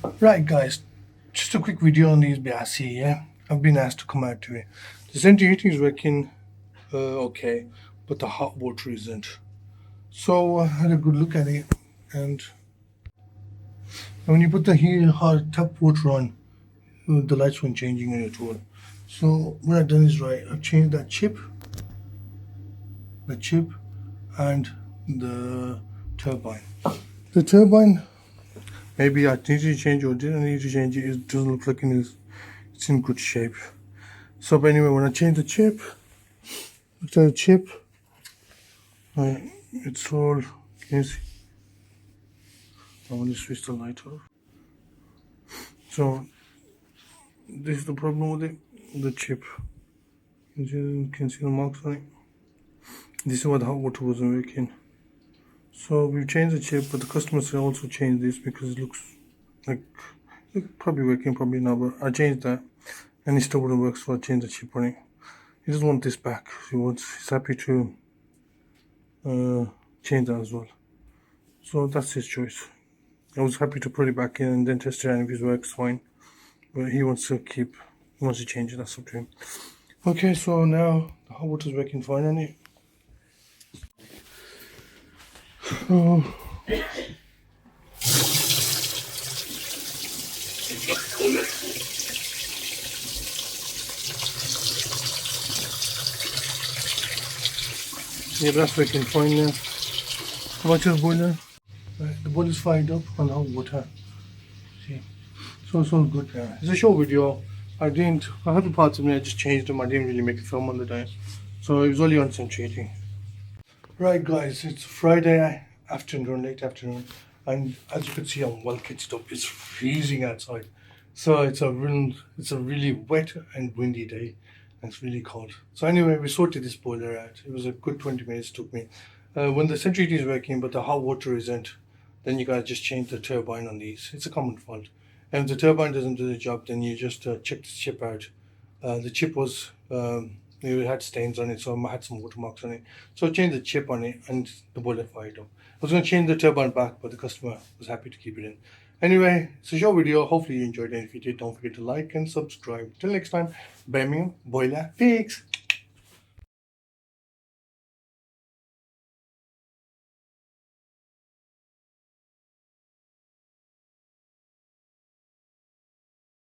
Right, guys, just a quick video on these Biasi. Yeah, I've been asked to come out today. The central heating is working okay, but the hot water isn't. So I had a good look at it, and when you put the hot tap water on, the lights weren't changing in at all. So what I've done is right. I've changed the chip, and the turbine. The turbine, maybe I need to change or didn't need to change it. It doesn't look like it's in good shape. So, but anyway, when I change the chip, look at the chip, it's all, can you see? I want to switch the light off. So, this is the problem with it, the chip. You can see the marks on it. This is why the hot water wasn't working. So, we've changed the chip, but the customers also changed this because it looks like it's probably working, probably not, but I changed that and it still wouldn't work, so I changed the chip on it. He doesn't want this back. He's happy to change that as well. So that's his choice. I was happy to put it back in and then test it, and if it works fine. But he wants to change it. That's up to him. Okay, so now the hot water's working fine on it. So yeah, that's working fine now. Watch the boiler. Right, the boiler's fired up on hot water. See, so it's all good now. It's a short video. I had the parts of it, I just changed them. I didn't really make a film on the time. So it was only on concentrating. Right, guys, it's Friday afternoon, late afternoon. And as you can see, I'm well kitted up. It's freezing outside. So it's a really wet and windy day. And it's really cold. So anyway, we sorted this boiler out. It was a good 20 minutes it took me. When the central heating is working, but the hot water isn't, then you gotta just change the turbine on these. It's a common fault. And if the turbine doesn't do the job, then you just check the chip out. The chip was, it had stains on it, so I had some watermarks on it. So I changed the chip on it, and the boiler fired up. I was going to change the turbine back, but the customer was happy to keep it in. Anyway, it's a short video. Hopefully you enjoyed it. If you did, don't forget to like and subscribe. Till next time, Birmingham Boiler Fix.